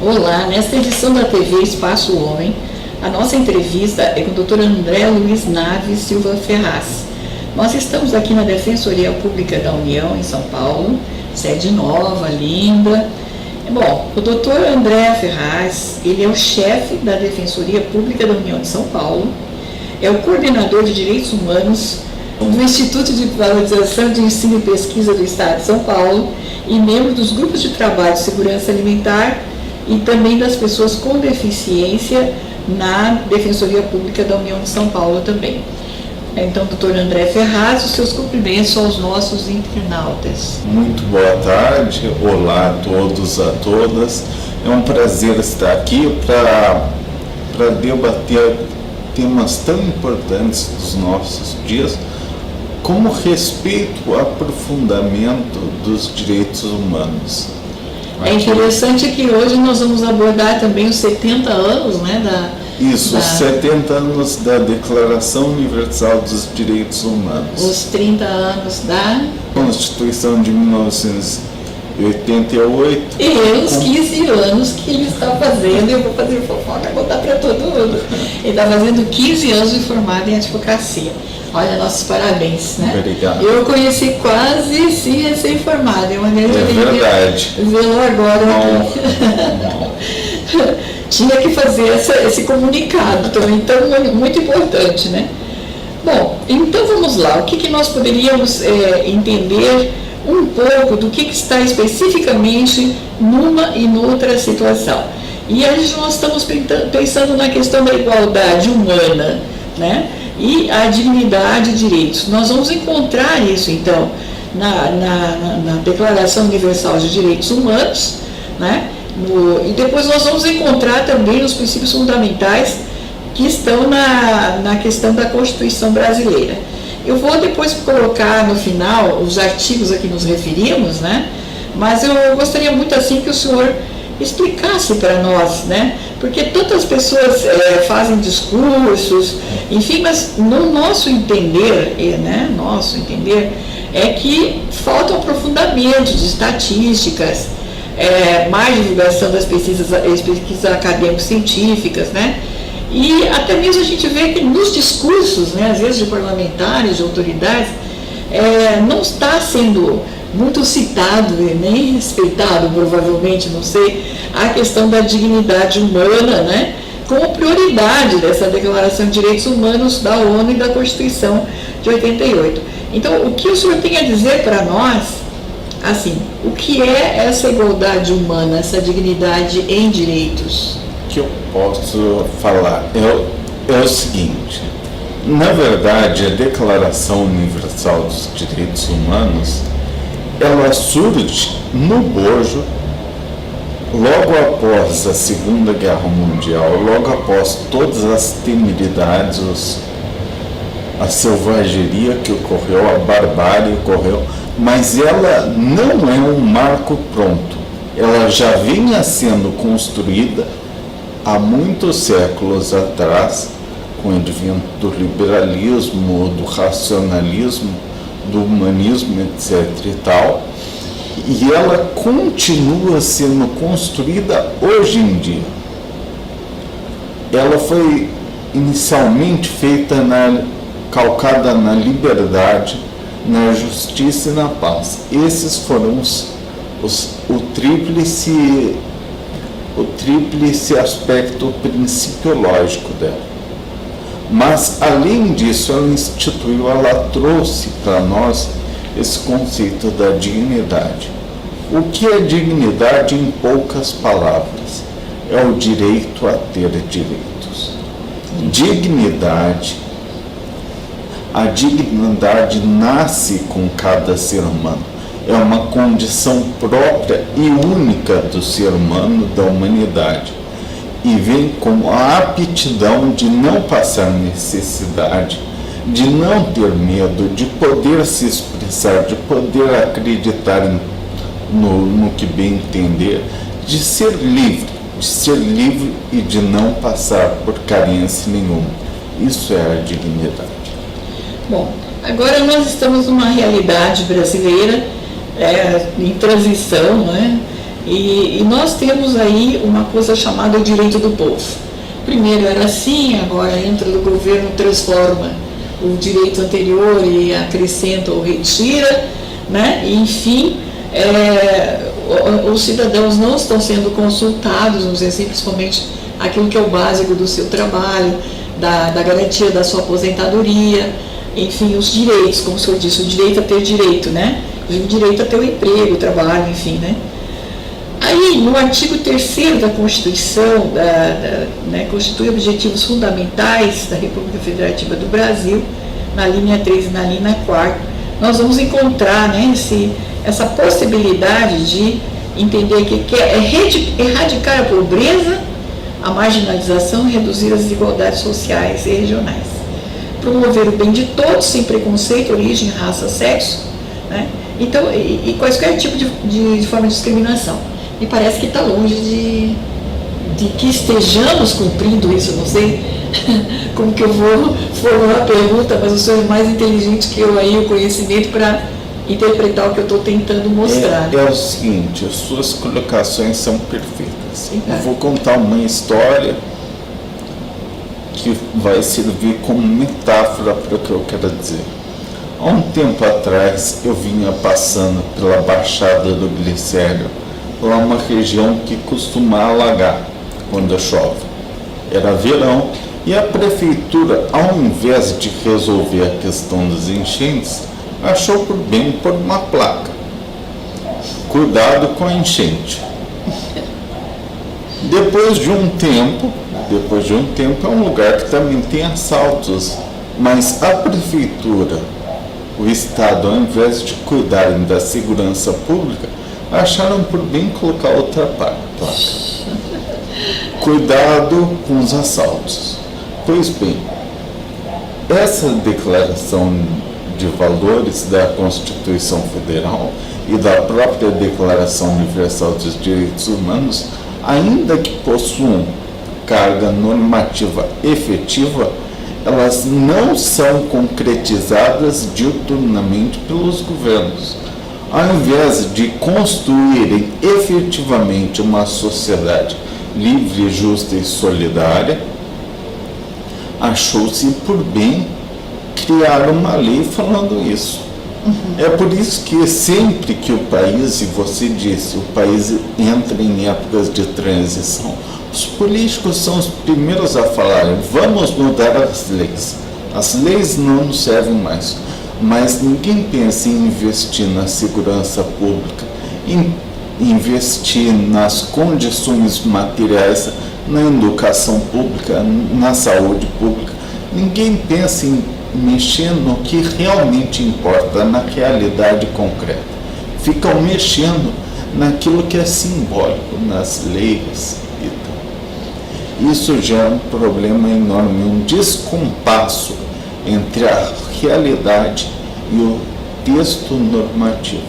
Olá, nesta edição da TV Espaço Homem, a nossa entrevista é com o Dr. André Luiz Naves Silva Ferraz. Nós estamos aqui na Defensoria Pública da União, em São Paulo, sede nova, linda. Bom, o Dr. André Ferraz, ele é o chefe da Defensoria Pública da União de São Paulo, é o coordenador de Direitos Humanos do Instituto de Valorização de Ensino e Pesquisa do Estado de São Paulo e membro dos grupos de trabalho de segurança alimentar e também das pessoas com deficiência na Defensoria Pública da União de São Paulo também. Então, doutor André Ferraz, os seus cumprimentos aos nossos internautas. Muito boa tarde, olá a todos, a todas. É um prazer estar aqui para debater temas tão importantes dos nossos dias, como respeito ao aprofundamento dos direitos humanos. É interessante que hoje nós vamos abordar também os 70 anos, né, os 70 anos da Declaração Universal dos Direitos Humanos. Os 30 anos da Constituição de 1988. E os 15 anos que ele está fazendo, eu vou fazer fofoca, contar para todo mundo. Ele está fazendo 15 anos de formado em advocacia. Olha, nossos parabéns, né? Obrigado. Eu conheci quase sim recém-formado, é uma grande alegria. Verdade. Vê-lo agora. Tinha que fazer esse comunicado também, então muito importante, né? Bom, então vamos lá. O que nós poderíamos entender um pouco do que está especificamente numa e noutra situação? E aí nós estamos pensando na questão da igualdade humana, né? E a dignidade e direitos. Nós vamos encontrar isso, então, na Declaração Universal de Direitos Humanos, né? E depois nós vamos encontrar também os princípios fundamentais que estão na questão da Constituição brasileira. Eu vou depois colocar no final os artigos a que nos referimos, né? Mas eu gostaria muito assim que o senhor explicasse para nós, né? Porque tantas pessoas fazem discursos, enfim, mas no nosso entender, né? Nosso entender é que falta um aprofundamento de estatísticas, mais divulgação das pesquisas acadêmicas científicas, né? E até mesmo a gente vê que nos discursos, né, às vezes de parlamentares, de autoridades, não está sendo muito citado e nem respeitado, provavelmente, não sei, a questão da dignidade humana, né, como prioridade dessa Declaração de Direitos Humanos da ONU e da Constituição de 88. Então, o que o senhor tem a dizer para nós, assim, o que é essa igualdade humana, essa dignidade em direitos? O que eu posso falar é o seguinte: na verdade, a Declaração Universal dos Direitos Humanos, ela surge no bojo logo após a Segunda Guerra Mundial, logo após todas as temeridades, a selvageria que ocorreu, a barbárie que ocorreu, mas ela não é um marco pronto. Ela já vinha sendo construída há muitos séculos atrás, com o advento do liberalismo, do racionalismo, do humanismo, etc. e tal, e ela continua sendo construída hoje em dia. Ela foi inicialmente feita calcada na liberdade, na justiça e na paz. Esses foram o tríplice aspecto principiológico dela. Mas, além disso, ela trouxe para nós esse conceito da dignidade. O que é dignidade, em poucas palavras? É o direito a ter direitos. A dignidade nasce com cada ser humano. É uma condição própria e única do ser humano, da humanidade. E vem com a aptidão de não passar necessidade, de não ter medo, de poder se expressar, de poder acreditar no que bem entender, de ser livre e de não passar por carência nenhuma. Isso é a dignidade. Bom, agora nós estamos numa realidade brasileira em transição, né? E nós temos aí uma coisa chamada direito do povo. Primeiro era assim, agora entra no governo, transforma o direito anterior e acrescenta ou retira, né? E, enfim, os cidadãos não estão sendo consultados, vamos dizer assim, principalmente aquilo que é o básico do seu trabalho, da garantia da sua aposentadoria, enfim, os direitos, como o senhor disse, o direito a ter direito, né? O direito a ter o emprego, o trabalho, enfim, né? Aí, no artigo 3º da Constituição, né, constitui objetivos fundamentais da República Federativa do Brasil, na linha 3 e na linha 4, nós vamos encontrar, né, essa possibilidade de entender que é erradicar a pobreza, a marginalização e reduzir as desigualdades sociais e regionais. Promover o bem de todos, sem preconceito, origem, raça, sexo, né? Então, e quaisquer tipo de forma de discriminação. Me parece que está longe de que estejamos cumprindo isso, não sei como que eu vou formular a pergunta, mas o senhor é mais inteligente que eu aí, o conhecimento para interpretar o que eu estou tentando mostrar. É o seguinte, as suas colocações são perfeitas. Eu vou contar uma história que vai servir como metáfora para o que eu quero dizer. Há um tempo atrás, eu vinha passando pela Baixada do Glicério, lá uma região que costuma alagar quando chove. Era verão e a prefeitura, ao invés de resolver a questão das enchentes, achou por bem pôr uma placa: cuidado com a enchente. Depois de um tempo é um lugar que também tem assaltos, mas a prefeitura, o Estado, ao invés de cuidarem da segurança pública, acharam por bem colocar outra placa: cuidado com os assaltos. Pois bem, essa declaração de valores da Constituição Federal e da própria Declaração Universal dos Direitos Humanos, ainda que possuam carga normativa efetiva, elas não são concretizadas diuturnamente pelos governos. Ao invés de construírem efetivamente uma sociedade livre, justa e solidária, achou-se por bem criar uma lei falando isso. É por isso que sempre que o país, e você disse, o país entra em épocas de transição, os políticos são os primeiros a falarem: vamos mudar as leis. As leis não nos servem mais. Mas ninguém pensa em investir na segurança pública, em investir nas condições materiais, na educação pública, na saúde pública. Ninguém pensa em mexer no que realmente importa, na realidade concreta. Ficam mexendo naquilo que é simbólico, nas leis e tal. Isso gera um problema enorme, um descompasso entre a realidade e o texto normativo.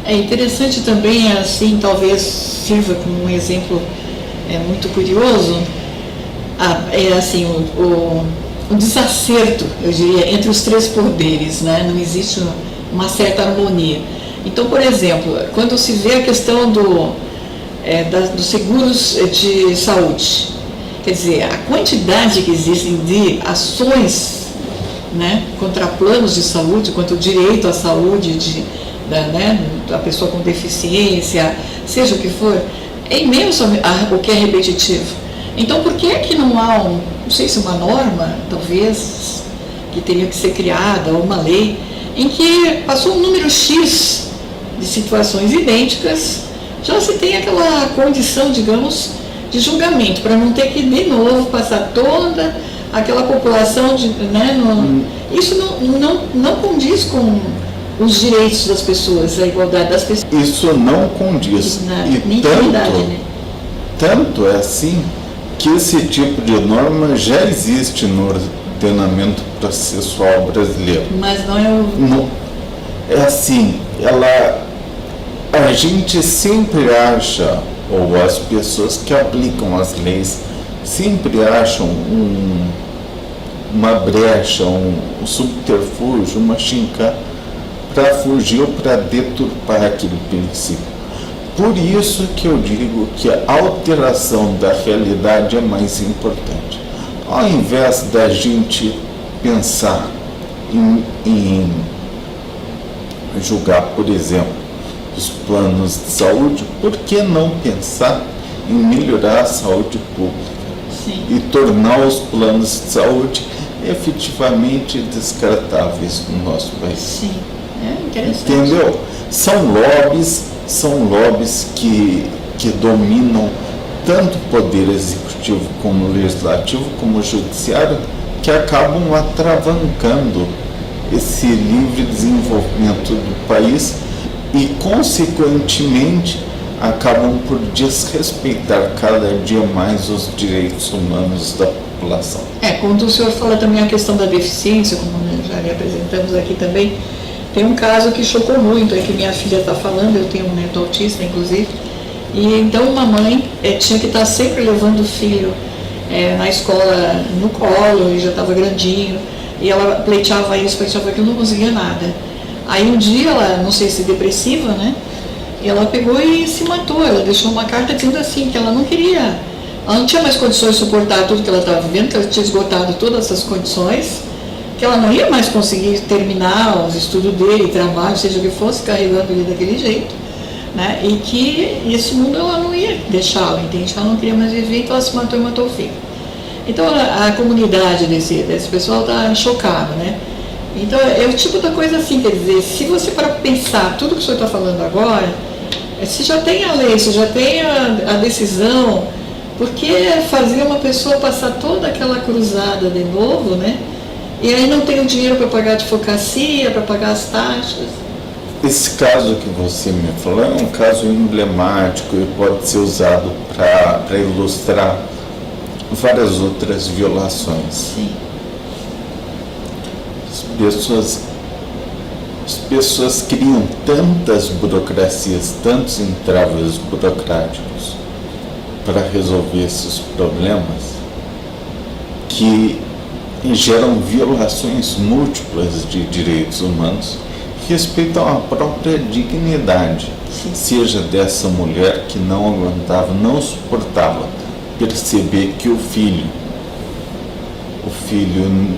É interessante também, assim, talvez sirva como um exemplo muito curioso, assim, o desacerto, eu diria, entre os três poderes, né? Não existe uma certa harmonia. Então, por exemplo, quando se vê a questão dos seguros de saúde, quer dizer, a quantidade que existem de ações, né, contra planos de saúde, quanto o direito à saúde né, da pessoa com deficiência, seja o que for, é imenso o que é repetitivo. Então, por que não há não sei se uma norma, talvez, que teria que ser criada, ou uma lei, em que passou um número X de situações idênticas, já se tem aquela condição, digamos, de julgamento, para não ter que, de novo, passar toda aquela população, isso não condiz com os direitos das pessoas, a igualdade das pessoas. Isso não condiz. Tanto é assim que esse tipo de norma já existe no ordenamento processual brasileiro. Mas não é o... Não, é assim, a gente sempre acha, ou as pessoas que aplicam as leis, sempre acham uma brecha, um subterfúgio, uma chincana, para fugir ou para deturpar aquele princípio. Por isso que eu digo que a alteração da realidade é mais importante. Ao invés da gente pensar em julgar, por exemplo, os planos de saúde, por que não pensar em melhorar a saúde pública? Sim. E tornar os planos de saúde efetivamente descartáveis no nosso país? Sim, é interessante. Entendeu? São lobbies que dominam tanto o poder executivo como o legislativo, como o judiciário, que acabam atravancando esse livre desenvolvimento do país e, consequentemente, acabam por desrespeitar cada dia mais os direitos humanos da população. Quando o senhor fala também a questão da deficiência, como já lhe apresentamos aqui também, tem um caso que chocou muito, é que minha filha está falando, eu tenho um neto autista, inclusive, e então uma mãe tinha que estar sempre levando o filho na escola no colo, e já estava grandinho, e ela pleiteava isso, pleiteava aquilo, não conseguia nada. Aí um dia ela, não sei se depressiva, né, ela pegou e se matou, ela deixou uma carta dizendo assim, que ela não queria, ela não tinha mais condições de suportar tudo que ela estava vivendo, que ela tinha esgotado todas essas condições, que ela não ia mais conseguir terminar os estudos dele, trabalho, seja o que fosse, carregando ele daquele jeito, né? E que esse mundo ela não ia deixá-la, entende? Ela não queria mais viver, então ela se matou e matou o filho. Então a comunidade desse pessoal está chocada, né? Então é o tipo da coisa assim, quer dizer, se você para pensar tudo que o senhor está falando agora, se já tem a lei, se já tem a decisão, por que fazer uma pessoa passar toda aquela cruzada de novo, né? E aí não tem o dinheiro para pagar a advocacia, para pagar as taxas. Esse caso que você me falou é um caso emblemático e pode ser usado para ilustrar várias outras violações. Sim. As pessoas criam tantas burocracias, tantos entraves burocráticos para resolver esses problemas que geram violações múltiplas de direitos humanos que respeitam a própria dignidade, seja dessa mulher que não aguentava, não suportava perceber que o filho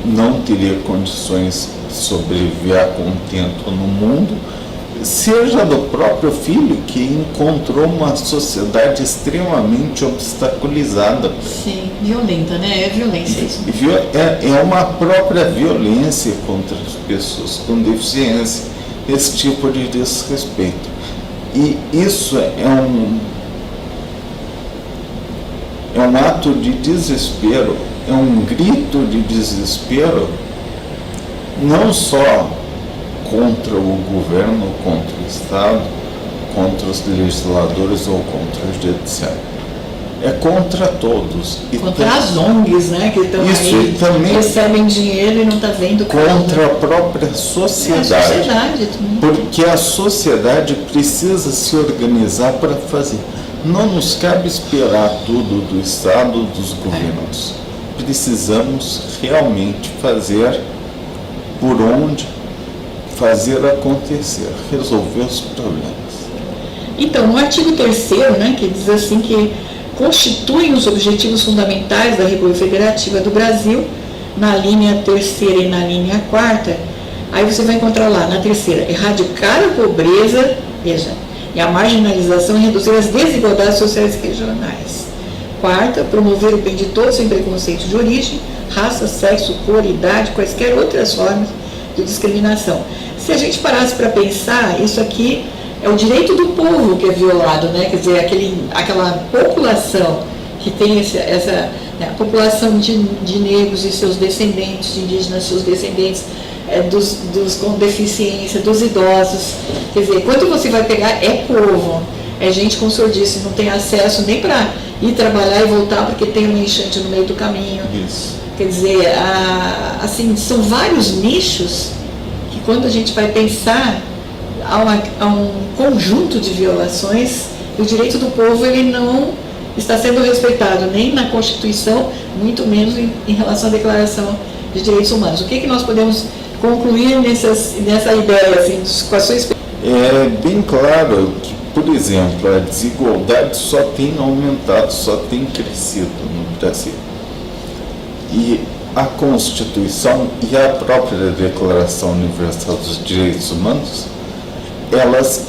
não teria condições de sobreviver a contento no mundo, seja do próprio filho que encontrou uma sociedade extremamente obstaculizada. Sim, violenta, né? É violência isso. É uma própria violência contra as pessoas com deficiência, esse tipo de desrespeito. E isso é um ato de desespero, é um grito de desespero, não só contra o governo, contra o Estado, contra os legisladores ou contra o judiciário. É contra todos. Contra as ONGs, né, que estão aí, também recebem dinheiro e não está vendo contra a própria sociedade. A sociedade também. Porque a sociedade precisa se organizar para fazer. Não nos cabe esperar tudo do Estado, dos governos. Precisamos realmente fazer por onde fazer acontecer, resolver os problemas. Então, no artigo 3º, né, que diz assim que constituem os objetivos fundamentais da República Federativa do Brasil, na linha 3ª e na linha 4ª, aí você vai encontrar lá, na 3ª, erradicar a pobreza, veja, e a marginalização e reduzir as desigualdades sociais e regionais. 4ª, promover o bem de todos sem preconceito de origem, raça, sexo, cor, idade, quaisquer outras formas de discriminação. Se a gente parasse para pensar, isso aqui é o direito do povo que é violado, né? Quer dizer, aquela população que tem a população de negros e seus descendentes, de indígenas e seus descendentes, dos com deficiência, dos idosos. Quer dizer, quando você vai pegar, é povo, é gente, como o senhor disse, não tem acesso nem para ir trabalhar e voltar porque tem uma enchente no meio do caminho. Isso. Quer dizer, assim, são vários nichos que quando a gente vai pensar, há um conjunto de violações e o direito do povo ele não está sendo respeitado nem na Constituição, muito menos em relação à Declaração de Direitos Humanos. O que nós podemos concluir nessa ideia, assim, com a sua experiência? É bem claro que por exemplo, a desigualdade só tem aumentado, só tem crescido no Brasil. E a Constituição e a própria Declaração Universal dos Direitos Humanos, elas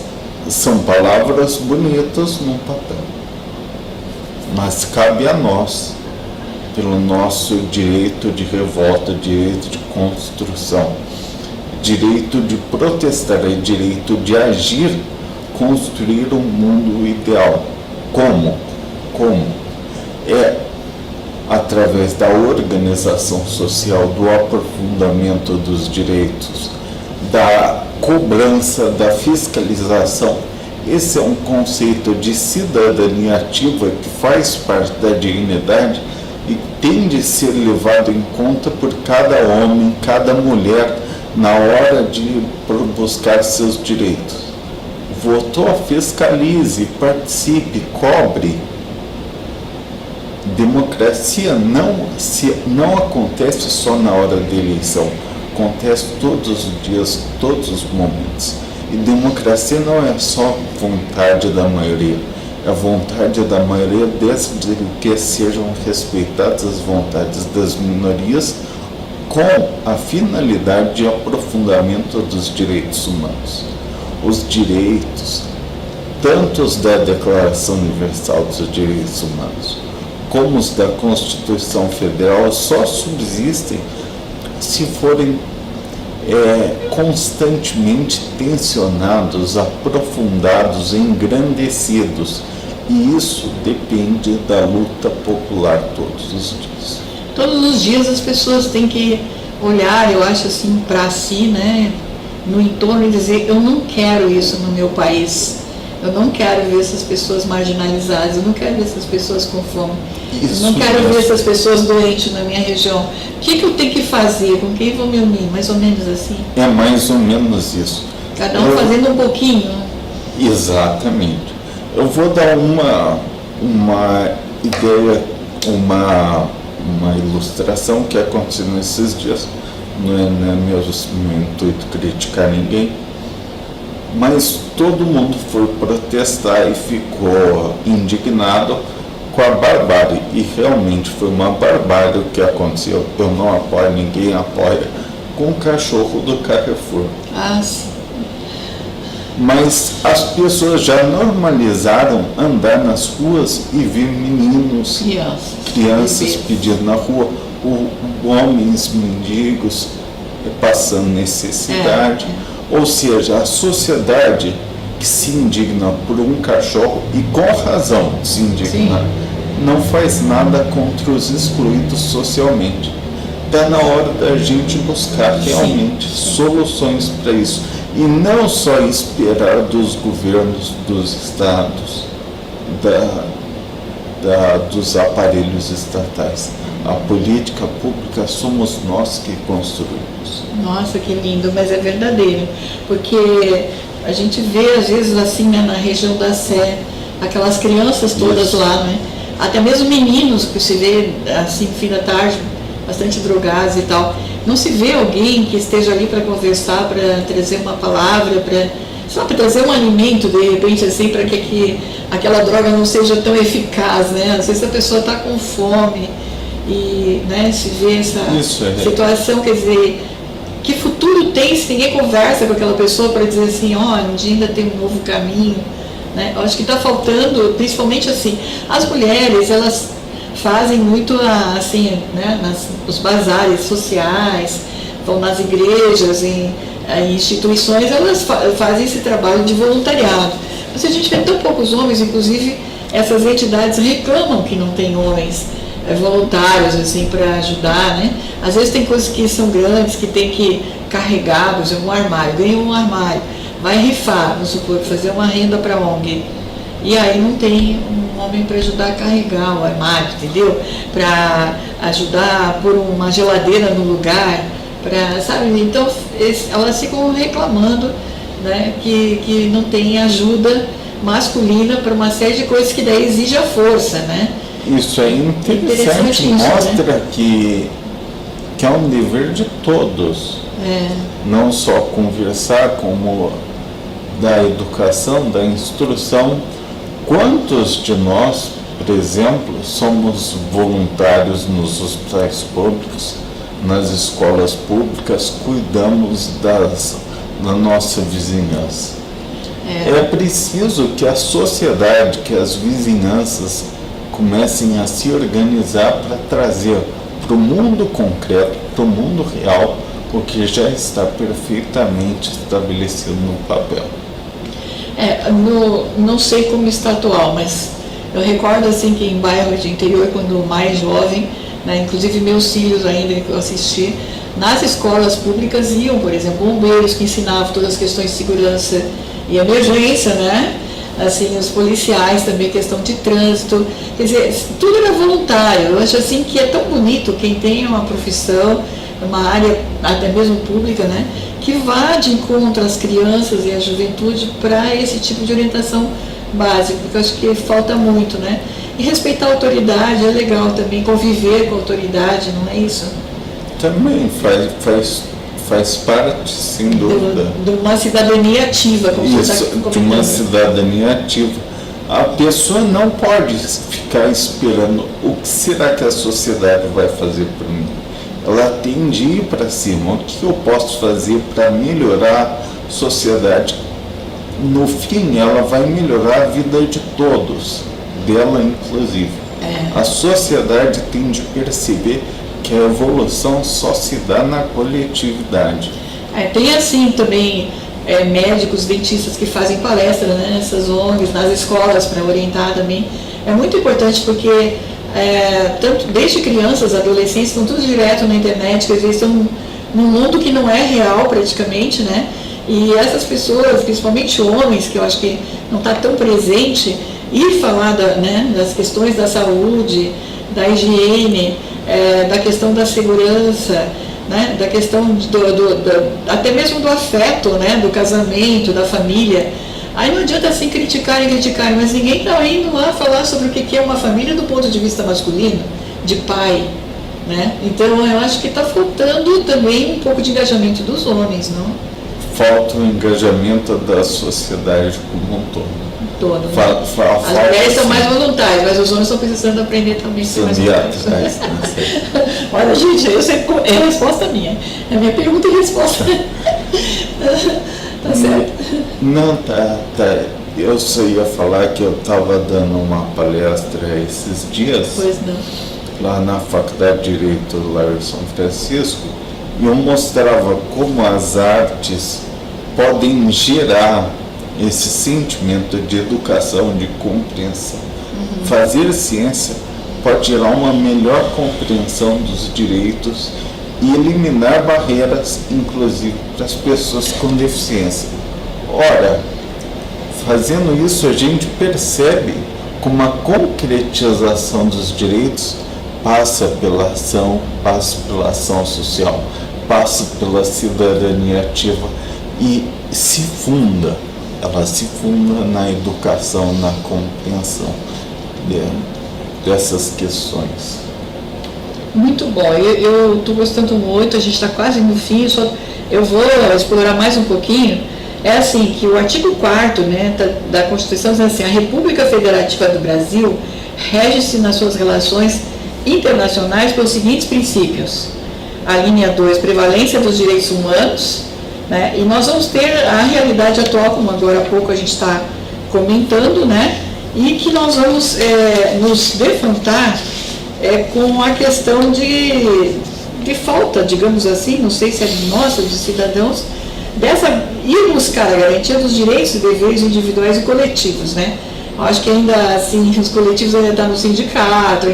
são palavras bonitas no papel, mas cabe a nós, pelo nosso direito de revolta, direito de construção, direito de protestar e direito de agir, construir um mundo ideal. Como? É através da organização social, do aprofundamento dos direitos, da cobrança, da fiscalização. Esse é um conceito de cidadania ativa que faz parte da dignidade e tem de ser levado em conta por cada homem, cada mulher, na hora de buscar seus direitos. Votou, fiscalize, participe, cobre. Democracia não acontece só na hora da eleição, acontece todos os dias, todos os momentos. E democracia não é só vontade da maioria, é a vontade da maioria desde que sejam respeitadas as vontades das minorias, com a finalidade de aprofundamento dos direitos humanos. Os direitos, tanto os da Declaração Universal dos Direitos Humanos, como os da Constituição Federal, só subsistem se forem constantemente tensionados, aprofundados, engrandecidos. E isso depende da luta popular todos os dias. Todos os dias as pessoas têm que olhar, eu acho assim, para si, né, no entorno e dizer, eu não quero isso no meu país. Eu não quero ver essas pessoas marginalizadas, eu não quero ver essas pessoas com fome, eu não quero ver essas pessoas doentes na minha região. O que eu tenho que fazer? Com quem vou me unir? Mais ou menos assim? É mais ou menos isso. Cada um fazendo um pouquinho. Exatamente. Eu vou dar uma ideia, uma ilustração que aconteceu nesses dias. Não é meu intuito criticar ninguém, mas todo mundo foi protestar e ficou indignado com a barbárie, e realmente foi uma barbárie o que aconteceu. Eu não apoio, ninguém apoia, com o cachorro do Carrefour. Sim. Mas as pessoas já normalizaram andar nas ruas e ver meninos, crianças pedindo na rua, homens mendigos passando necessidade. Ou seja, a sociedade que se indigna por um cachorro, e com razão se indigna, não faz nada contra os excluídos socialmente. Está na hora da gente buscar realmente soluções para isso. E não só esperar dos governos, dos estados, dos aparelhos estatais. A política pública somos nós que construímos. Nossa, que lindo, mas é verdadeiro. Porque a gente vê, às vezes, assim, né, na região da Sé, aquelas crianças todas lá, né? Até mesmo meninos que se vê, assim, fim da tarde, bastante drogados e tal. Não se vê alguém que esteja ali para conversar, para trazer uma palavra, para trazer um alimento, de repente, assim, para que aquela droga não seja tão eficaz, né? Às vezes a pessoa está com fome e, né, se vê essa situação, quer dizer, que futuro tem se ninguém conversa com aquela pessoa para dizer assim, um dia ainda tem um novo caminho, né? Eu acho que está faltando, principalmente assim, as mulheres, elas fazem muito assim, né, nos bazares sociais, vão nas igrejas, em instituições, elas fazem esse trabalho de voluntariado. Mas a gente vê tão poucos homens, inclusive essas entidades reclamam que não tem homens voluntários assim para ajudar, né? Às vezes tem coisas que são grandes, que tem que carregar, por exemplo, um armário, ganha um armário, vai rifar, vamos supor, fazer uma renda para a ONG. E aí não tem um homem para ajudar a carregar o armário, entendeu? Para ajudar a pôr uma geladeira no lugar, sabe? Então elas ficam reclamando, né, que não tem ajuda masculina para uma série de coisas que daí exige a força, né? Isso é interessante, mostra, né, que é um dever de todos. Não só conversar, como da educação, da instrução, quantos de nós, por exemplo, somos voluntários nos hospitais públicos, nas escolas públicas, cuidamos da nossa vizinhança. É preciso que a sociedade, que as vizinhanças comecem a se organizar para trazer para o mundo concreto, para o mundo real, o que já está perfeitamente estabelecido no papel. Não sei como está atual, mas eu recordo assim que em bairros de interior, quando mais jovem, né, inclusive meus filhos ainda que eu assisti, nas escolas públicas iam, por exemplo, bombeiros que ensinavam todas as questões de segurança e emergência, né? Assim, os policiais também, questão de trânsito, quer dizer, tudo era voluntário. Eu acho assim que é tão bonito quem tem uma profissão, uma área até mesmo pública, né, que vá de encontro às crianças e à juventude para esse tipo de orientação básica, porque eu acho que falta muito, né? E respeitar a autoridade é legal também, conviver com a autoridade, não é isso? Também faz parte, sem dúvida. De uma cidadania ativa, como isso, você está comentando. De uma cidadania ativa. A pessoa não pode ficar esperando o que será que a sociedade vai fazer por mim. Ela tem de ir para cima. O que eu posso fazer para melhorar a sociedade? No fim, ela vai melhorar a vida de todos, dela inclusive. A sociedade tem de perceber que a evolução só se dá na coletividade. Tem assim também médicos, dentistas que fazem palestra, né, nessas ONGs, nas escolas, para orientar também. É muito importante porque tanto desde crianças, adolescentes, estão tudo direto na internet, que às vezes estão num mundo que não é real praticamente, né? E essas pessoas, principalmente homens, que eu acho que não está tão presente, e falar das questões da saúde, da higiene, da questão da segurança, né, da questão até mesmo do afeto, né, do casamento, da família. Aí não adianta assim criticarem, mas ninguém está indo lá falar sobre o que é uma família do ponto de vista masculino, de pai, né? Então eu acho que está faltando também um pouco de engajamento dos homens, não? Falta o engajamento da sociedade como um todo. As mulheres são mais voluntárias, mas os homens estão precisando aprender também a ser mais voluntários. Olha, gente, eu sempre, é a resposta minha. É a minha pergunta e resposta. Tá certo? Não, tá. Eu só ia falar que eu estava dando uma palestra esses dias. Pois não. Lá na Faculdade de Direito lá em São Francisco, e eu mostrava como as artes podem gerar esse sentimento de educação, de compreensão. Fazer ciência pode gerar uma melhor compreensão dos direitos e eliminar barreiras, inclusive para as pessoas com deficiência. Ora, fazendo isso, a gente percebe como a concretização dos direitos passa pela ação social, passa pela cidadania ativa e ela se funda na educação, na compreensão dessas questões. Muito bom, eu estou gostando muito, a gente está quase no fim, eu vou explorar mais um pouquinho. É assim, que o artigo 4º, né, da Constituição diz assim: a República Federativa do Brasil rege-se nas suas relações internacionais pelos seguintes princípios. A linha 2, prevalência dos direitos humanos, né, e nós vamos ter a realidade atual, como agora há pouco a gente está comentando, né, e que nós vamos nos defrontar com a questão de falta, digamos assim, não sei se é nossa, de cidadãos, ir buscar a garantia dos direitos e deveres individuais e coletivos, né? Eu acho que ainda assim, os coletivos ainda estão no sindicato,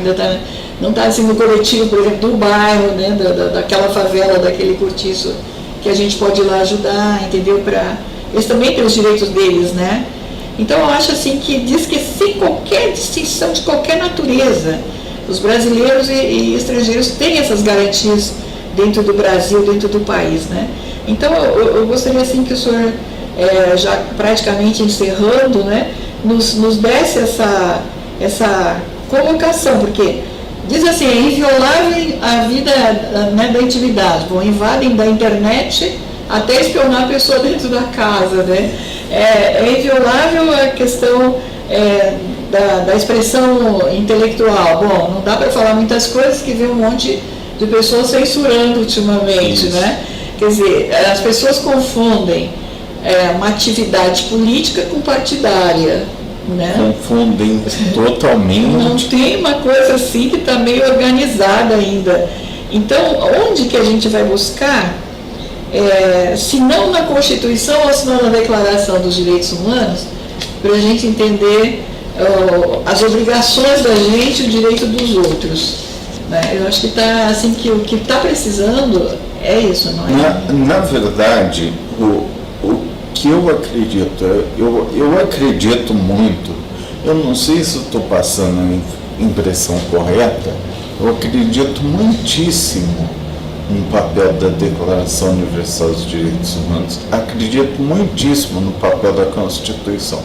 não está assim no coletivo, por exemplo, do bairro, né? Daquela favela, daquele cortiço, que a gente pode ir lá ajudar, entendeu? Eles também têm os direitos deles, né? Então eu acho assim que diz que sem qualquer distinção de qualquer natureza, os brasileiros e estrangeiros têm essas garantias dentro do Brasil, dentro do país, né? Então eu gostaria assim que o senhor, já praticamente encerrando, né, nos desse essa colocação, porque diz assim: é inviolável a vida, né, da intimidade. Bom, invadem da internet até espionar a pessoa dentro da casa, né? é inviolável a questão da expressão intelectual. Bom, não dá para falar muitas coisas que vem um monte de pessoas censurando ultimamente, né? Quer dizer, as pessoas confundem uma atividade política com partidária, né? Confundem totalmente. Não tem uma coisa assim que está meio organizada ainda. Então, onde que a gente vai buscar, se não na Constituição ou se não na Declaração dos Direitos Humanos, para a gente entender as obrigações da gente e o direito dos outros, né? Eu acho que tá, assim, que o que está precisando é isso, não é? Na verdade, o que eu acredito, eu acredito muito, eu não sei se estou passando a impressão correta, eu acredito muitíssimo no papel da Declaração Universal dos Direitos Humanos, acredito muitíssimo no papel da Constituição,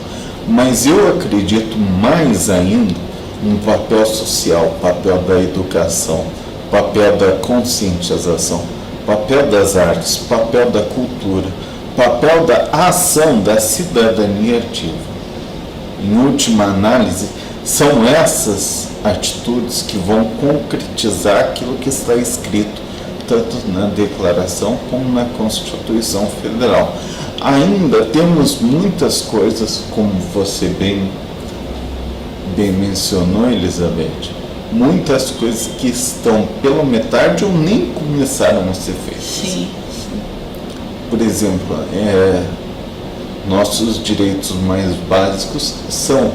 mas eu acredito mais ainda no papel social, papel da educação, papel da conscientização, papel das artes, papel da cultura, papel da ação da cidadania ativa. Em última análise, são essas atitudes que vão concretizar aquilo que está escrito tanto na Declaração como na Constituição Federal. Ainda temos muitas coisas, como você bem mencionou, Elizabeth, muitas coisas que estão pela metade ou nem começaram a ser feitas. Sim. Por exemplo, nossos direitos mais básicos são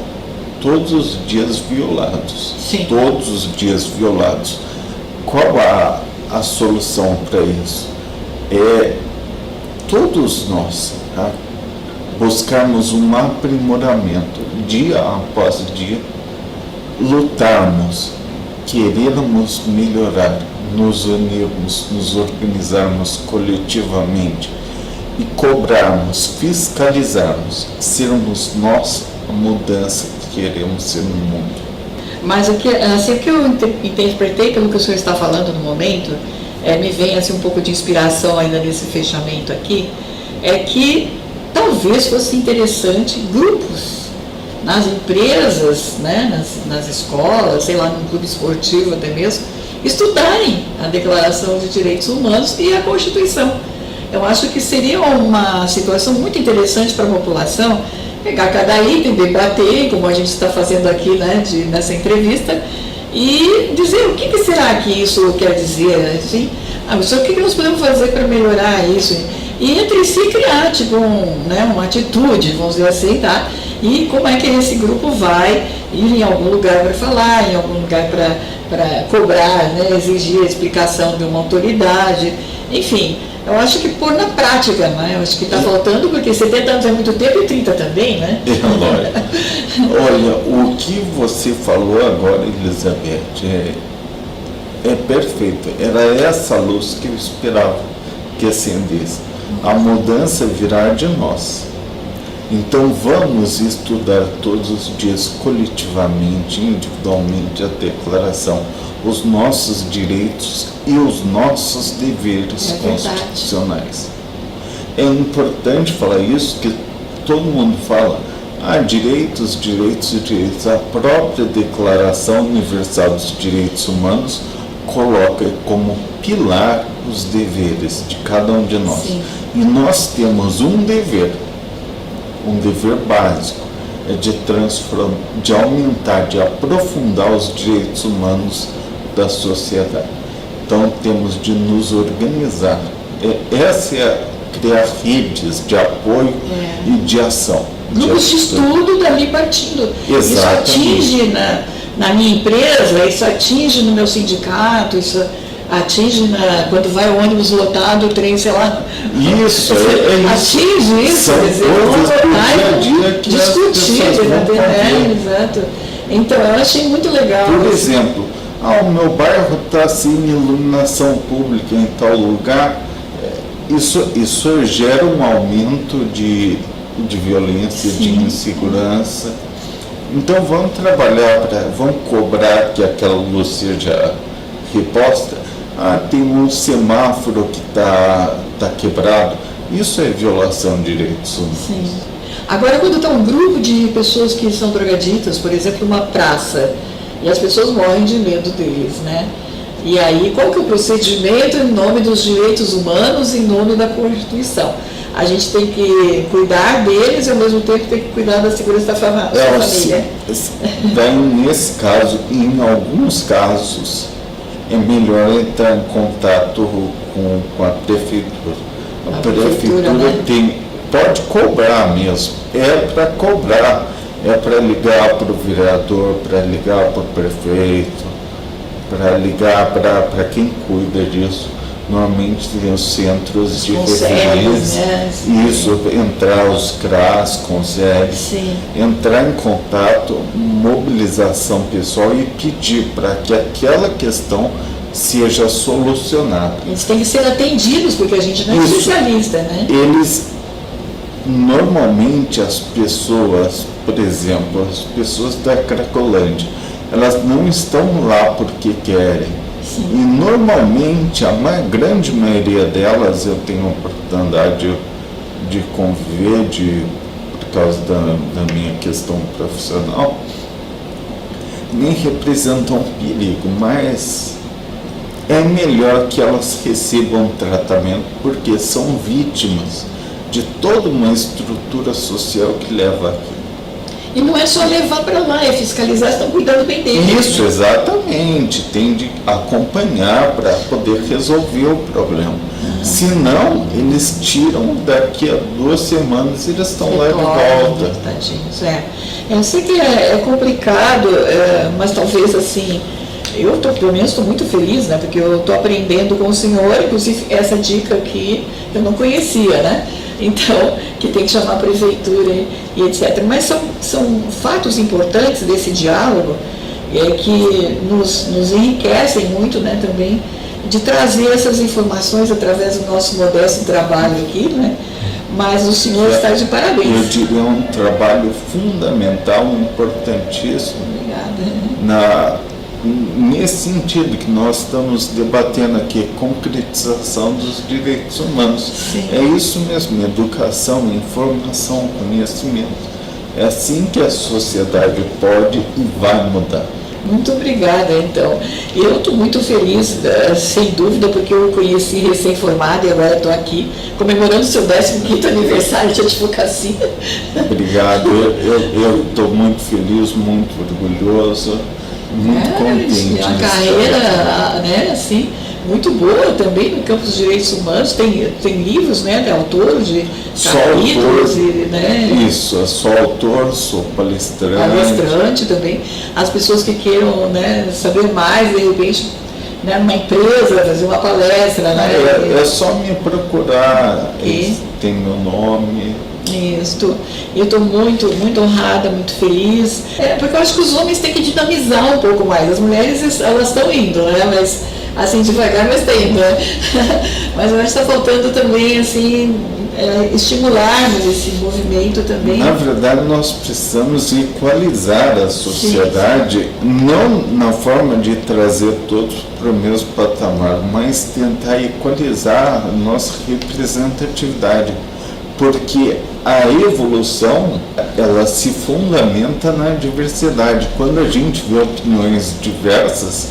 todos os dias violados. Sim. Todos os dias violados. Qual a solução para isso? Todos nós buscarmos um aprimoramento dia após dia, lutarmos, querermos melhorar, nos unirmos, nos organizarmos coletivamente e cobrarmos, fiscalizarmos, sermos nós a mudança que queremos ser no mundo. Mas o que eu interpretei pelo que o senhor está falando no momento, me vem assim, um pouco de inspiração ainda nesse fechamento aqui, é que talvez fosse interessante grupos nas empresas, né, nas escolas, sei lá, num clube esportivo até mesmo, estudarem a Declaração de Direitos Humanos e a Constituição. Eu acho que seria uma situação muito interessante para a população pegar cada item, debater, como a gente está fazendo aqui, né, nessa entrevista, e dizer o que será que isso quer dizer, assim, o que nós podemos fazer para melhorar isso, e entre si criar tipo uma atitude, vamos dizer assim, tá? E como é que esse grupo vai ir em algum lugar para falar, em algum lugar para cobrar, né, exigir a explicação de uma autoridade, enfim. Eu acho que pôr na prática, né? Eu acho que está faltando, porque 70 anos é muito tempo e 30 também, né? Olha, o que você falou agora, Elizabeth, é perfeito. Era essa luz que eu esperava que acendesse. A mudança virá de nós. Então vamos estudar todos os dias, coletivamente, individualmente, a Declaração, os nossos direitos e os nossos deveres constitucionais. É importante falar isso, que todo mundo fala, direitos. A própria Declaração Universal dos Direitos Humanos coloca como pilar os deveres de cada um de nós. Sim. E nós temos um dever básico, de aumentar, de aprofundar os direitos humanos da sociedade. Então temos de nos organizar. Essa é criar redes de apoio e de ação. Grupos de estudo dali partindo. Exatamente. Isso atinge na minha empresa, isso atinge no meu sindicato, isso atinge quando vai o ônibus lotado, o trem, sei lá. Isso, atinge isso, são quer dizer, discutir, exato. Então eu achei muito legal. Por exemplo, o meu bairro está sem iluminação pública em tal lugar, isso gera um aumento de violência, de insegurança. Então vamos trabalhar, vamos cobrar que aquela luz seja reposta. Tem um semáforo que está quebrado. Isso é violação de direitos humanos. Sim. Agora, quando está um grupo de pessoas que são drogaditas, por exemplo, numa praça, e as pessoas morrem de medo deles, né? E aí, qual que é o procedimento em nome dos direitos humanos, em nome da Constituição? A gente tem que cuidar deles e, ao mesmo tempo, tem que cuidar da segurança da família. Daí, nesse caso, em alguns casos, é melhor entrar em contato com a prefeitura. A prefeitura, né? Pode cobrar mesmo, é para cobrar, é para ligar para o vereador, para ligar para o prefeito, para ligar para quem cuida disso. Normalmente tem os centros de referência, né? Isso, entrar os CRAS, CONSERVs, entrar em contato, mobilização pessoal e pedir para que aquela questão seja solucionada. Eles têm que ser atendidos, porque a gente não é especialista, né? Normalmente as pessoas, por exemplo, as pessoas da Cracolândia, elas não estão lá porque querem. E normalmente a grande maioria delas, eu tenho a oportunidade de conviver por causa da minha questão profissional, nem representam perigo, mas é melhor que elas recebam tratamento porque são vítimas de toda uma estrutura social que leva aqui. E não é só levar para lá, é fiscalizar, estão cuidando bem deles. Isso, exatamente. Tem de acompanhar para poder resolver o problema. Senão, eles tiram daqui a 2 semanas e eles estão lá de volta. Tadinhos, Eu sei que é complicado, mas talvez assim, pelo menos estou muito feliz, né? Porque eu estou aprendendo com o senhor, inclusive essa dica aqui eu não conhecia, né? Então, que tem que chamar a prefeitura e etc. Mas são fatos importantes desse diálogo que nos enriquecem muito, né, também, de trazer essas informações através do nosso modesto trabalho aqui, né? Mas o senhor está de parabéns. Eu diria um trabalho fundamental, importantíssimo. Obrigada. Nesse sentido que nós estamos debatendo aqui, concretização dos direitos humanos. É isso mesmo, educação, informação, conhecimento. É assim que a sociedade pode e vai mudar. Muito obrigada, então. Eu estou muito feliz, sem dúvida, porque eu conheci recém-formada e agora estou aqui comemorando o seu 15º aniversário de advocacia. Obrigado, eu estou muito feliz, muito orgulhoso. Muito contente. É uma carreira, né, assim, muito boa também no campo dos direitos humanos. Tem livros, né, de autor, de capítulos, né? Isso, eu sou autor, sou palestrante. Palestrante também. As pessoas que queiram, né, saber mais, de repente, né, numa empresa, fazer uma palestra, né? É só me procurar, tem meu nome. Isso, eu estou muito, muito honrada, muito feliz, porque eu acho que os homens têm que dinamizar um pouco mais. As mulheres, elas estão indo, né? Mas assim, devagar, mas está indo, né? Mas eu acho que está faltando também, assim, estimularmos esse movimento também. Na verdade, nós precisamos equalizar a sociedade, não na forma de trazer todos para o mesmo patamar, mas tentar equalizar a nossa representatividade. Porque a evolução, ela se fundamenta na diversidade. Quando a gente vê opiniões diversas,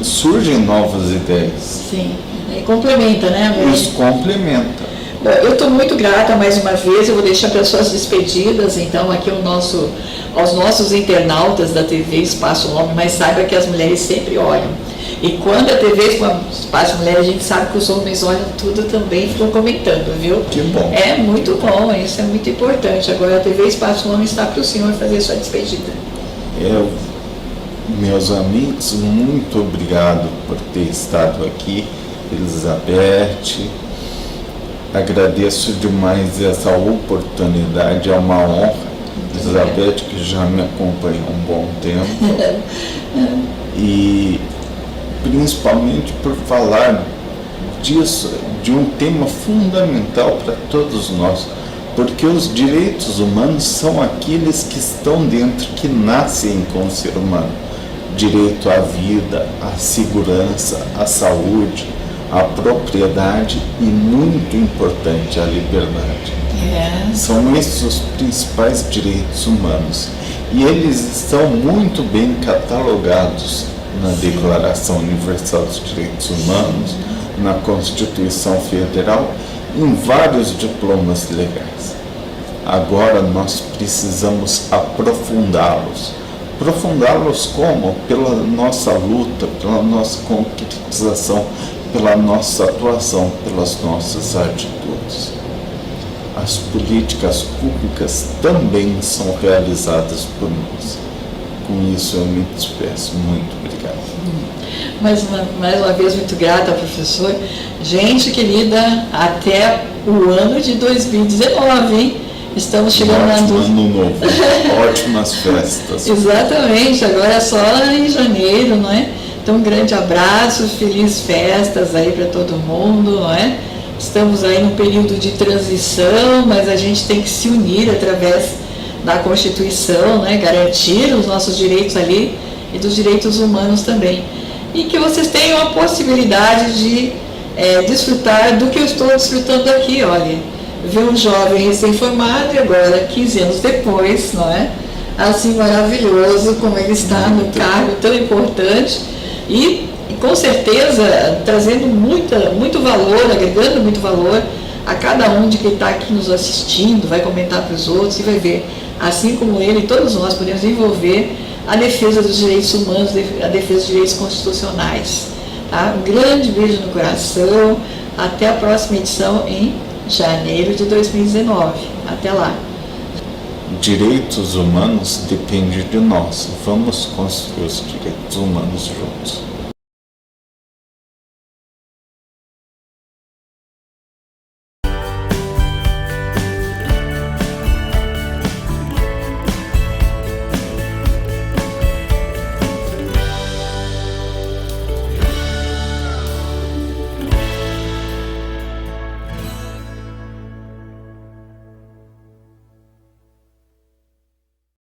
surgem novas ideias. Sim, e complementa, né? Isso complementa. Bom, eu estou muito grata mais uma vez, eu vou deixar para suas despedidas, então, aqui aos nossos internautas da TV Espaço Homem, mas saiba que as mulheres sempre olham. E quando a TV Espaço Mulher, a gente sabe que os homens olham tudo também, ficam comentando, viu? Que bom. É muito bom, isso é muito importante. Agora a TV Espaço Homem está para o senhor fazer sua despedida. Meus amigos, muito obrigado por ter estado aqui, Elizabeth. Agradeço demais essa oportunidade, é uma honra. Elizabeth, que já me acompanha há um bom tempo. E principalmente por falar disso, de um tema fundamental para todos nós, porque os direitos humanos são aqueles que estão dentro, que nascem com o ser humano. Direito à vida, à segurança, à saúde, a propriedade e, muito importante, a liberdade. São esses os principais direitos humanos e eles estão muito bem catalogados na Declaração Universal dos Direitos Humanos, na Constituição Federal, em vários diplomas legais. Agora nós precisamos aprofundá-los. Aprofundá-los como? Pela nossa luta, pela nossa concretização, pela nossa atuação, pelas nossas atitudes. As políticas públicas também são realizadas por nós. Com isso eu me despeço. Muito obrigado. Mais uma vez, muito grata, professor. Gente querida, até o ano de 2019, hein? Estamos chegando lá no ano novo. Ótimas festas. Exatamente, agora é só em janeiro, não é? Então, um grande abraço, felizes festas aí para todo mundo, não é? Estamos aí num período de transição, mas a gente tem que se unir através da Constituição, né? Garantir os nossos direitos ali e dos direitos humanos também. E que vocês tenham a possibilidade de desfrutar do que eu estou desfrutando aqui, olha. Ver um jovem recém-formado e agora, 15 anos depois, não é? Assim, maravilhoso como ele está no cargo tão importante e com certeza trazendo muito valor, agregando muito valor a cada um de quem está aqui nos assistindo, vai comentar para os outros e vai ver, assim como ele, todos nós podemos envolver a defesa dos direitos humanos, a defesa dos direitos constitucionais. Tá? Um grande beijo no coração, até a próxima edição em janeiro de 2019. Até lá. Direitos humanos depende de nós. Vamos construir os direitos humanos juntos.